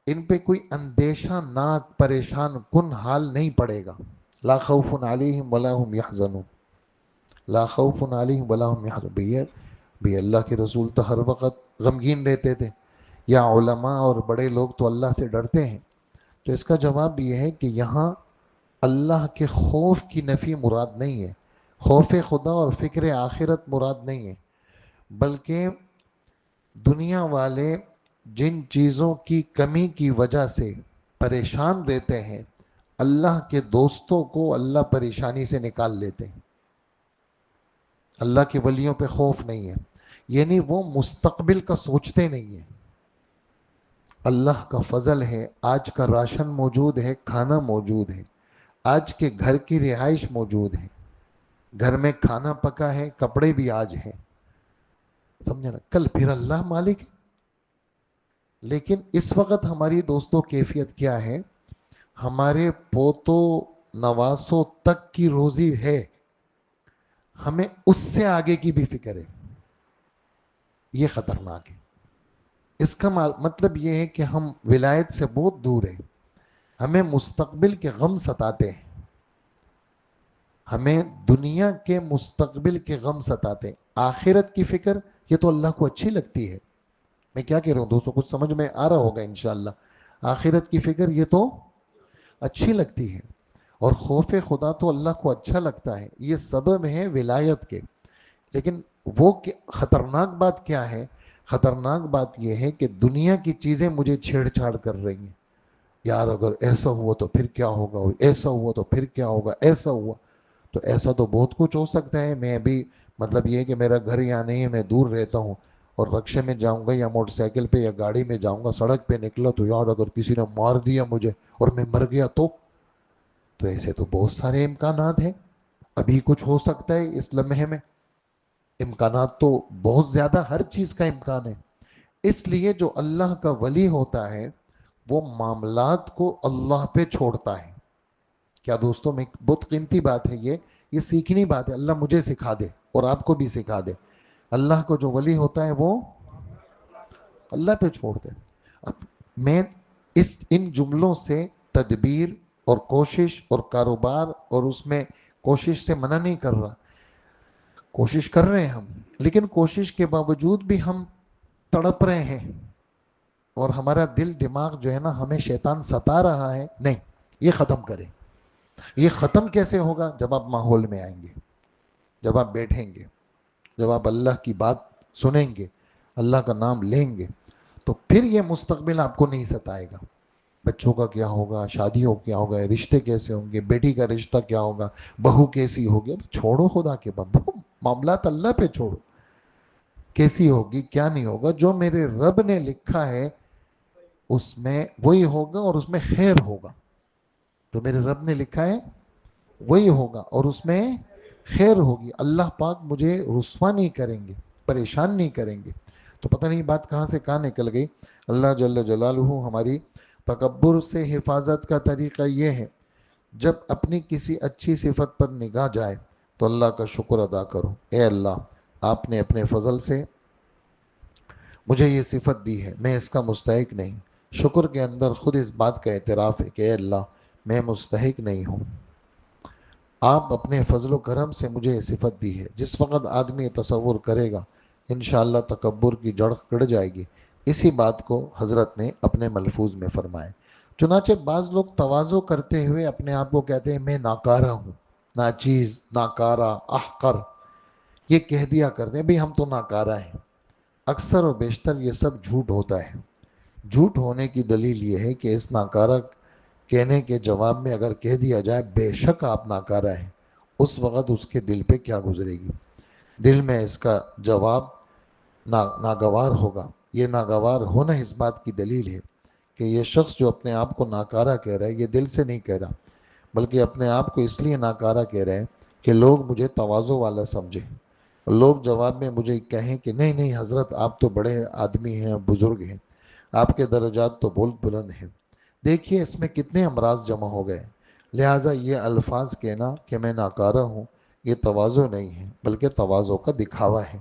ان پہ کوئی اندیشہ ناک پریشان کن حال نہیں پڑے گا. لا خوف علیہم ولا هم یحزنون، لا خوف علیہم ولا هم یحزنون. بھی اللہ کے رسول تو ہر وقت غمگین رہتے تھے، یا علماء اور بڑے لوگ تو اللہ سے ڈرتے ہیں. تو اس کا جواب یہ ہے کہ یہاں اللہ کے خوف کی نفی مراد نہیں ہے، خوف خدا اور فکر آخرت مراد نہیں ہے، بلکہ دنیا والے جن چیزوں کی کمی کی وجہ سے پریشان رہتے ہیں، اللہ کے دوستوں کو اللہ پریشانی سے نکال لیتے ہیں. اللہ کے ولیوں پہ خوف نہیں ہے، یعنی وہ مستقبل کا سوچتے نہیں ہیں. اللہ کا فضل ہے، آج کا راشن موجود ہے، کھانا موجود ہے، آج کے گھر کی رہائش موجود ہے، گھر میں کھانا پکا ہے، کپڑے بھی آج ہیں. سمجھا نا؟ کل پھر اللہ مالک ہے. لیکن اس وقت ہماری دوستوں کیفیت کیا ہے؟ ہمارے پوتوں نواسوں تک کی روزی ہے، ہمیں اس سے آگے کی بھی فکر ہے. یہ خطرناک ہے. اس کا مطلب یہ ہے کہ ہم ولایت سے بہت دور ہیں. ہمیں مستقبل کے غم ستاتے ہیں، ہمیں دنیا کے مستقبل کے غم ستاتے ہیں. آخرت کی فکر یہ تو اللہ کو اچھی لگتی ہے. میں کیا کہہ رہا ہوں دوستوں، کچھ سمجھ میں آ رہا ہوگا انشاءاللہ. آخرت کی فکر یہ تو اچھی لگتی ہے، اور خوف خدا تو اللہ کو اچھا لگتا ہے. یہ سبب ہے ولایت کے. لیکن وہ خطرناک بات کیا ہے؟ خطرناک بات یہ ہے کہ دنیا کی چیزیں مجھے چھیڑ چھاڑ کر رہی ہیں. یار اگر ایسا ہوا تو پھر کیا ہوگا، ایسا ہوا تو پھر کیا ہوگا، ایسا ہوا تو ایسا تو بہت کچھ ہو سکتا ہے. میں ابھی مطلب یہ ہے کہ میرا گھر یہاں نہیں ہے، میں دور رہتا ہوں، اور رکشے میں جاؤں گا یا موٹر سائیکل پہ یا گاڑی میں جاؤں گا، سڑک پہ نکلا تو یار اگر کسی نے مار دیا مجھے اور میں مر گیا تو ایسے تو بہت سارے امکانات ہیں. ابھی کچھ ہو سکتا ہے اس لمحے میں، امکانات تو بہت زیادہ، ہر چیز کا امکان ہے. اس لیے جو اللہ کا ولی ہوتا ہے وہ معاملات کو اللہ پہ چھوڑتا ہے. کیا دوستوں، میں بہت قیمتی بات ہے یہ سیکھنی بات ہے. اللہ مجھے سکھا دے اور آپ کو بھی سکھا دے. اللہ کو جو ولی ہوتا ہے وہ اللہ پہ چھوڑ دے. اب میں ان جملوں سے تدبیر اور کوشش اور کاروبار اور اس میں کوشش سے منع نہیں کر رہا. کوشش کر رہے ہیں ہم، لیکن کوشش کے باوجود بھی ہم تڑپ رہے ہیں اور ہمارا دل دماغ جو ہے نا ہمیں شیطان ستا رہا ہے. نہیں، یہ ختم کریں. یہ ختم کیسے ہوگا؟ جب آپ ماحول میں آئیں گے، جب آپ بیٹھیں گے، جب آپ اللہ کی بات سنیں گے، اللہ کا نام لیں گے، تو پھر یہ مستقبل آپ کو نہیں ستائے گا. بچوں کا کیا ہوگا، شادیوں کیا ہوگا، رشتے کیسے ہوں گے، بیٹی کا رشتہ کیا ہوگا، بہو کیسی ہوگی. چھوڑو خدا کے بندو، معاملات اللہ پہ چھوڑو. کیسی ہوگی، کیا نہیں ہوگا، جو میرے رب نے لکھا ہے اس میں وہی ہوگا اور اس میں خیر ہوگا. جو میرے رب نے لکھا ہے وہی ہوگا اور اس میں خیر ہوگی. اللہ پاک مجھے رسوا نہیں کریں گے، پریشان نہیں کریں گے. تو پتہ نہیں بات کہاں سے کہاں نکل گئی. اللہ جل جلالہ ہماری تکبر سے حفاظت کا طریقہ یہ ہے، جب اپنی کسی اچھی صفت پر نگاہ جائے تو اللہ کا شکر ادا کرو. اے اللہ، آپ نے اپنے فضل سے مجھے یہ صفت دی ہے، میں اس کا مستحق نہیں. شکر کے اندر خود اس بات کا اعتراف ہے کہ اے اللہ، میں مستحق نہیں ہوں. آپ اپنے فضل و کرم سے مجھے یہ صفت دی ہے۔ جس وقت آدمی تصور کرے گا انشاءاللہ تکبر کی جڑ کڑ جائے گی۔ اسی بات کو حضرت نے اپنے ملفوظ میں فرمائے۔ چنانچہ بعض لوگ تواضع کرتے ہوئے اپنے آپ کو کہتے ہیں میں ناکارہ ہوں، ناچیز، ناکارہ، احقر، یہ کہہ دیا کرتے ہیں بھی ہم تو ناکارہ ہیں۔ اکثر و بیشتر یہ سب جھوٹ ہوتا ہے۔ جھوٹ ہونے کی دلیل یہ ہے کہ اس ناکارہ کہنے کے جواب میں اگر کہہ دیا جائے بے شک آپ ناکارہ ہیں، اس وقت اس کے دل پہ کیا گزرے گی؟ دل میں اس کا جواب ناگوار ہوگا۔ یہ ناگوار ہونا اس بات کی دلیل ہے کہ یہ شخص جو اپنے آپ کو ناکارہ کہہ رہا ہے یہ دل سے نہیں کہہ رہا، بلکہ اپنے آپ کو اس لیے ناکارہ کہہ رہے ہیں کہ لوگ مجھے تواضع والا سمجھیں، لوگ جواب میں مجھے کہیں کہ نہیں نہیں حضرت آپ تو بڑے آدمی ہیں، بزرگ ہیں، آپ کے درجات تو بہت بلند ہیں۔ دیکھیے اس میں کتنے امراض جمع ہو گئے۔ لہٰذا یہ الفاظ کہنا کہ میں ناکارہ ہوں یہ تواضع نہیں ہے، بلکہ تواضع کا دکھاوا ہے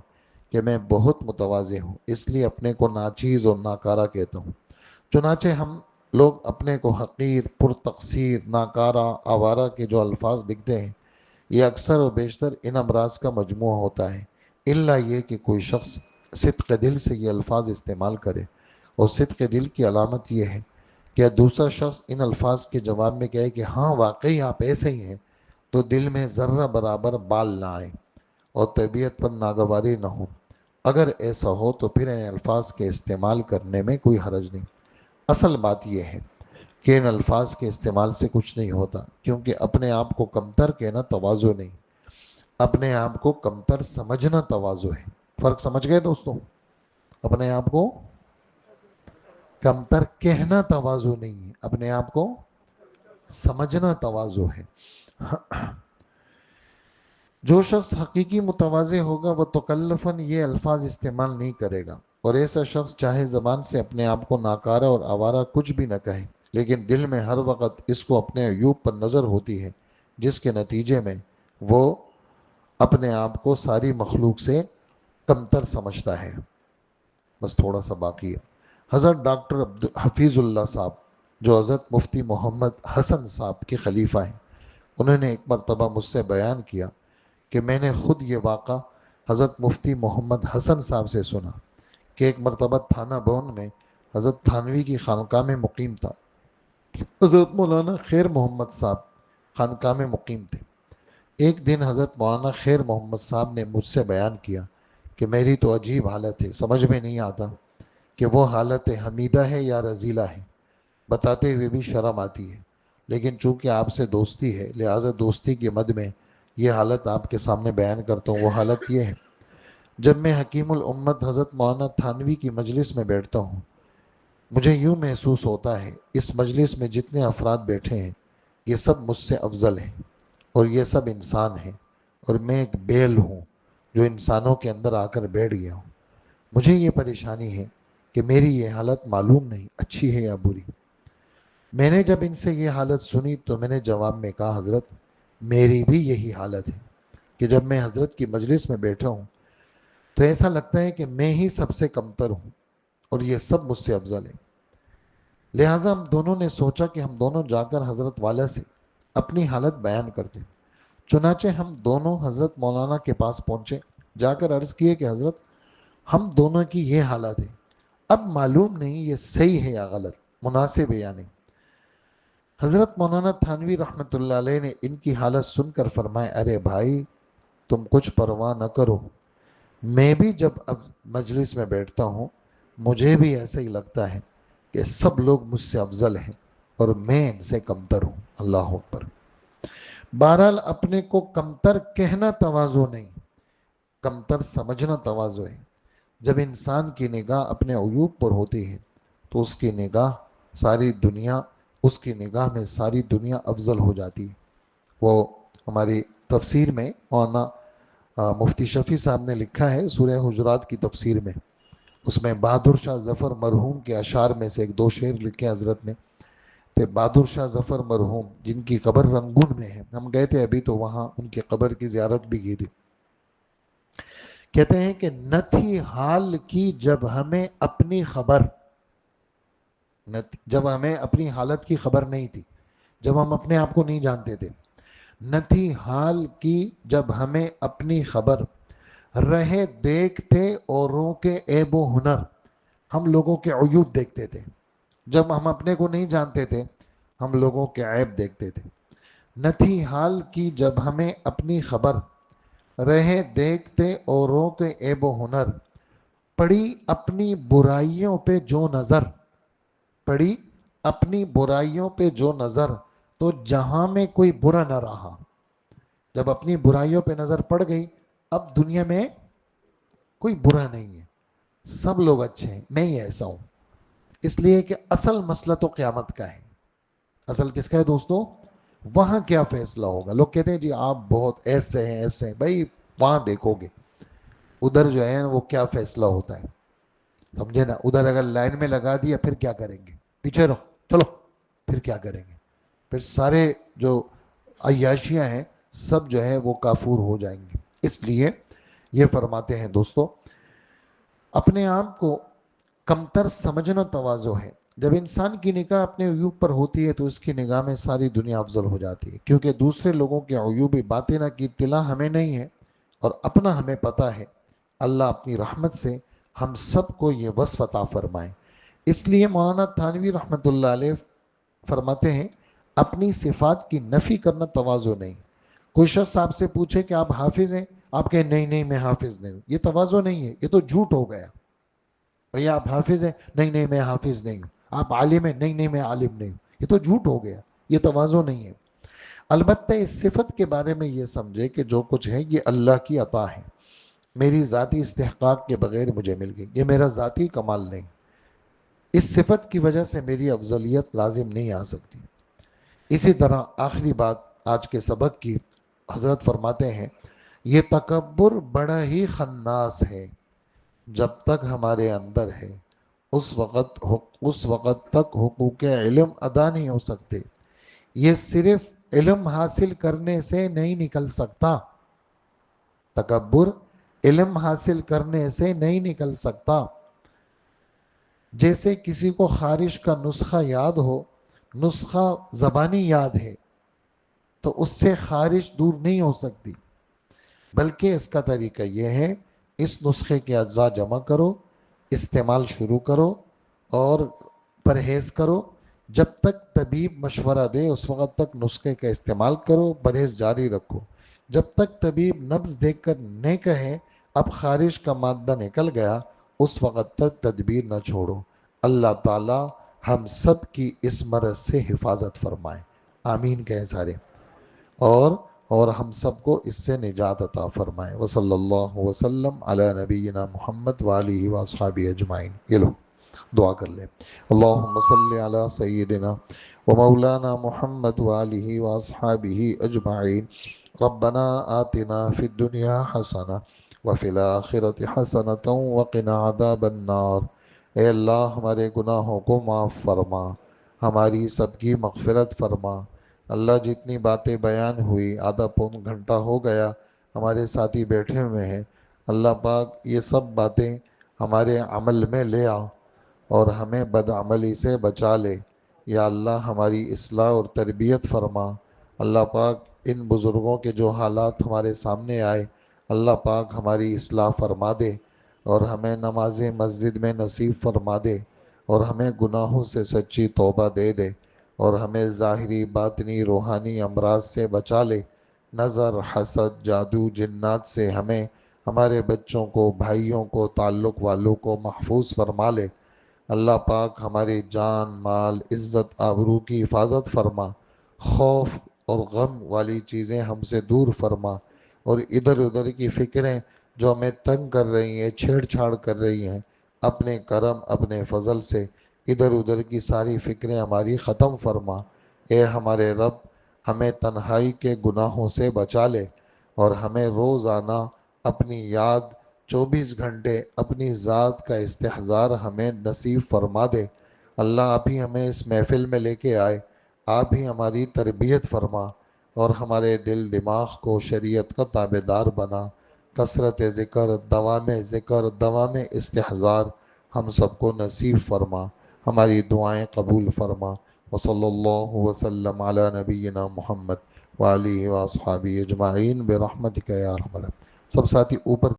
کہ میں بہت متواضع ہوں، اس لیے اپنے کو ناچیز اور ناکارہ کہتا ہوں۔ چنانچہ ہم لوگ اپنے کو حقیر، پر تقصیر، ناکارہ، آوارہ کے جو الفاظ لکھتے ہیں یہ اکثر و بیشتر ان امراض کا مجموعہ ہوتا ہے، الا یہ کہ کوئی شخص صدق دل سے یہ الفاظ استعمال کرے۔ اور صدق دل کی علامت یہ ہے کہ دوسرا شخص ان الفاظ کے جواب میں کہے کہ ہاں واقعی آپ ایسے ہی ہیں، تو دل میں ذرہ برابر بال نہ آئے اور طبیعت پر ناگواری نہ ہو۔ اگر ایسا ہو تو پھر ان الفاظ کے استعمال کرنے میں کوئی حرج نہیں۔ اصل بات یہ ہے کہ ان الفاظ کے استعمال سے کچھ نہیں ہوتا، کیونکہ اپنے آپ کو کمتر کہنا تواضع نہیں، اپنے آپ کو کمتر سمجھنا تواضع ہے۔ فرق سمجھ گئے دوستوں؟ اپنے آپ کو کمتر کہنا تواضع نہیں ہے، اپنے آپ کو سمجھنا تواضع ہے۔ جو شخص حقیقی متواضع ہوگا وہ تکلفاً یہ الفاظ استعمال نہیں کرے گا، اور ایسا شخص چاہے زبان سے اپنے آپ کو ناکارہ اور آوارہ کچھ بھی نہ کہے، لیکن دل میں ہر وقت اس کو اپنے عیوب پر نظر ہوتی ہے، جس کے نتیجے میں وہ اپنے آپ کو ساری مخلوق سے کمتر سمجھتا ہے۔ بس تھوڑا سا باقی ہے۔ حضرت ڈاکٹر حفیظ اللہ صاحب جو حضرت مفتی محمد حسن صاحب کے خلیفہ ہیں، انہوں نے ایک مرتبہ مجھ سے بیان کیا کہ میں نے خود یہ واقعہ حضرت مفتی محمد حسن صاحب سے سنا کہ ایک مرتبہ تھانہ بون میں حضرت تھانوی کی خانقاہ میں مقیم تھا۔ حضرت مولانا خیر محمد صاحب خانقاہ میں مقیم تھے۔ ایک دن حضرت مولانا خیر محمد صاحب نے مجھ سے بیان کیا کہ میری تو عجیب حالت ہے، سمجھ میں نہیں آتا کہ وہ حالت حمیدہ ہے یا رذیلہ ہے، بتاتے ہوئے بھی شرم آتی ہے، لیکن چونکہ آپ سے دوستی ہے لہٰذا دوستی کی مد میں یہ حالت آپ کے سامنے بیان کرتا ہوں۔ وہ حالت یہ ہے، جب میں حکیم الامت حضرت مولانا تھانوی کی مجلس میں بیٹھتا ہوں مجھے یوں محسوس ہوتا ہے اس مجلس میں جتنے افراد بیٹھے ہیں یہ سب مجھ سے افضل ہیں، اور یہ سب انسان ہیں، اور میں ایک بیل ہوں جو انسانوں کے اندر آ کر بیٹھ گیا ہوں۔ مجھے یہ پریشانی ہے کہ میری یہ حالت معلوم نہیں اچھی ہے یا بری۔ میں نے جب ان سے یہ حالت سنی تو میں نے جواب میں کہا حضرت میری بھی یہی حالت ہے کہ جب میں حضرت کی مجلس میں بیٹھا ہوں تو ایسا لگتا ہے کہ میں ہی سب سے کمتر ہوں اور یہ سب مجھ سے افضل ہیں۔ لہٰذا ہم دونوں نے سوچا کہ ہم دونوں جا کر حضرت والا سے اپنی حالت بیان کرتے۔ چنانچہ ہم دونوں حضرت مولانا کے پاس پہنچے، جا کر عرض کیے کہ حضرت ہم دونوں کی یہ حالت ہے، اب معلوم نہیں یہ صحیح ہے یا غلط، مناسب ہے یا نہیں۔ حضرت مولانا تھانوی رحمۃ اللہ علیہ نے ان کی حالت سن کر فرمایا ارے بھائی تم کچھ پرواہ نہ کرو، میں بھی جب اب مجلس میں بیٹھتا ہوں مجھے بھی ایسا ہی لگتا ہے کہ سب لوگ مجھ سے افضل ہیں اور میں ان سے کمتر ہوں۔ اللہ اکبر۔ بہرحال اپنے کو کمتر کہنا تواضع نہیں، کمتر سمجھنا تواضع ہے۔ جب انسان کی نگاہ اپنے عیوب پر ہوتی ہے تو اس کی نگاہ اس کی نگاہ میں ساری دنیا افضل ہو جاتی ہے۔ وہ ہماری تفسیر میں مولانا مفتی شفیع صاحب نے لکھا ہے سورہ حجرات کی تفسیر میں، اس میں بہادر شاہ ظفر مرحوم کے اشعار میں سے ایک دو شعر لکھے حضرت نے۔ تو بہادر شاہ ظفر مرحوم جن کی قبر رنگون میں ہے، ہم گئے تھے ابھی تو وہاں ان کی قبر کی زیارت بھی کی تھی، کہتے ہیں کہ نہ تھی حال کی جب ہمیں اپنی خبر، جب ہمیں اپنی حالت کی خبر نہیں تھی، جب ہم اپنے آپ کو نہیں جانتے تھے، نہ تھی حال کی جب ہمیں اپنی خبر، رہے دیکھتے اوروں کے عیب و ہنر. ہم لوگوں کے عیوب دیکھتے تھے، جب ہم اپنے کو نہیں جانتے تھے ہم لوگوں کے عیب دیکھتے تھے. نہ تھی حال کی جب ہمیں اپنی خبر، رہے دیکھتے اوروں کے عیب و ہنر. پڑی اپنی برائیوں پہ جو نظر، پڑی اپنی برائیوں پہ جو نظر، تو جہاں میں کوئی برا نہ رہا. جب اپنی برائیوں پہ نظر پڑ گئی، اب دنیا میں کوئی برا نہیں ہے، سب لوگ اچھے ہیں، میں ہی ایسا ہوں. اس لیے کہ اصل مسئلہ تو قیامت کا ہے. اصل کس کا ہے دوستو؟ وہاں کیا فیصلہ ہوگا. لوگ کہتے ہیں جی آپ بہت ایسے ہیں ایسے ہیں، بھائی وہاں دیکھو گے ادھر جو ہے وہ کیا فیصلہ ہوتا ہے، سمجھے نا. ادھر اگر لائن میں لگا دیا پھر کیا کریں گے، پیچھے رہو چلو، پھر کیا کریں گے. پھر سارے جو عیاشیاں ہیں سب جو ہے وہ کافور ہو جائیں گے. اس لیے یہ فرماتے ہیں دوستو، اپنے آپ کو کمتر سمجھنا تواضع ہے. جب انسان کی نگاہ اپنے عیوب پر ہوتی ہے تو اس کی نگاہ میں ساری دنیا افضل ہو جاتی ہے، کیونکہ دوسرے لوگوں کے عیوب باطنہ کی اطلاع ہمیں نہیں ہے اور اپنا ہمیں پتہ ہے. اللہ اپنی رحمت سے ہم سب کو یہ وصف عطا فرمائے. اس لیے مولانا تھانوی رحمۃ اللہ علیہ فرماتے ہیں اپنی صفات کی نفی کرنا تواضع نہیں. کوئی شخص آپ سے پوچھے کہ آپ حافظ ہیں، آپ کہیں نہیں نہیں میں حافظ نہیں ہوں، یہ تواضع نہیں ہے، یہ تو جھوٹ ہو گیا. بھیا آپ حافظ ہیں، نہیں نہیں میں حافظ نہیں ہوں. آپ عالم ہیں، نہیں نہیں میں عالم نہیں ہوں، یہ تو جھوٹ ہو گیا، یہ تواضع نہیں ہے. البتہ اس صفت کے بارے میں یہ سمجھے کہ جو کچھ ہے یہ اللہ کی عطا ہے، میری ذاتی استحقاق کے بغیر مجھے مل گئی، یہ میرا ذاتی کمال نہیں. اس صفت کی وجہ سے میری افضلیت لازم نہیں آ سکتی. اسی طرح آخری بات آج کے سبق کی، حضرت فرماتے ہیں یہ تکبر بڑا ہی خناس ہے، جب تک ہمارے اندر ہے اس وقت تک حقوق علم ادا نہیں ہو سکتے. یہ صرف علم حاصل کرنے سے نہیں نکل سکتا، تکبر علم حاصل کرنے سے نہیں نکل سکتا. جیسے کسی کو خارش کا نسخہ یاد ہو، نسخہ زبانی یاد ہے تو اس سے خارش دور نہیں ہو سکتی، بلکہ اس کا طریقہ یہ ہے اس نسخے کے اجزاء جمع کرو، استعمال شروع کرو اور پرہیز کرو. جب تک طبیب مشورہ دے اس وقت تک نسخے کا استعمال کرو، پرہیز جاری رکھو. جب تک طبیب نبض دیکھ کر نہ کہے اب خارش کا مادہ نکل گیا، اس وقت تک تدبیر نہ چھوڑو. اللہ تعالی ہم سب کی اس مرض سے حفاظت فرمائے، آمین کہیں سارے. اور ہم سب کو اس سے نجات عطا فرمائے. وصلی اللہ وسلم علی نبینا محمد وآلہ واصحابہ اجمعین. یہ لو دعا کر لیں. اللہم صلی علی سیدنا و مولانا محمد وآلہ واصحابہ اجمعین. ربنا آتنا فی الدنیا حسنہ وفی الآخرۃ حسنۃ وقنا عذاب النار. اے اللہ ہمارے گناہوں کو معاف فرما، ہماری سب کی مغفرت فرما. اللہ جتنی باتیں بیان ہوئی آدھا پون گھنٹہ ہو گیا، ہمارے ساتھی بیٹھے ہوئے ہیں، اللہ پاک یہ سب باتیں ہمارے عمل میں لے آ اور ہمیں بدعملی سے بچا لے. یا اللہ ہماری اصلاح اور تربیت فرما. اللہ پاک ان بزرگوں کے جو حالات ہمارے سامنے آئے اللہ پاک ہماری اصلاح فرما دے اور ہمیں نماز مسجد میں نصیب فرما دے اور ہمیں گناہوں سے سچی توبہ دے دے اور ہمیں ظاہری باطنی روحانی امراض سے بچا لے. نظر، حسد، جادو، جنات سے ہمیں، ہمارے بچوں کو، بھائیوں کو، تعلق والوں کو محفوظ فرما لے. اللہ پاک ہماری جان، مال، عزت، آبرو کی حفاظت فرما. خوف اور غم والی چیزیں ہم سے دور فرما اور ادھر ادھر کی فکریں جو ہمیں تنگ کر رہی ہیں، چھیڑ چھاڑ کر رہی ہیں، اپنے کرم اپنے فضل سے ادھر ادھر کی ساری فکریں ہماری ختم فرما. اے ہمارے رب ہمیں تنہائی کے گناہوں سے بچا لے اور ہمیں روزانہ اپنی یاد 24 گھنٹے اپنی ذات کا استحضار ہمیں نصیب فرما دے. اللہ آپ ہی ہمیں اس محفل میں لے کے آئے، آپ ہی ہماری تربیت فرما اور ہمارے دل دماغ کو شریعت کا تابع دار بنا. کثرت ذکر دوام استحضار ہم سب کو نصیب فرما، ہماری دعائیں قبول فرما. وصلی اللہ وسلم علی نبینا محمد وآلہ وأصحابہ اجمعین برحمتک یا ارحم الراحمین۔ سب ساتھی اوپر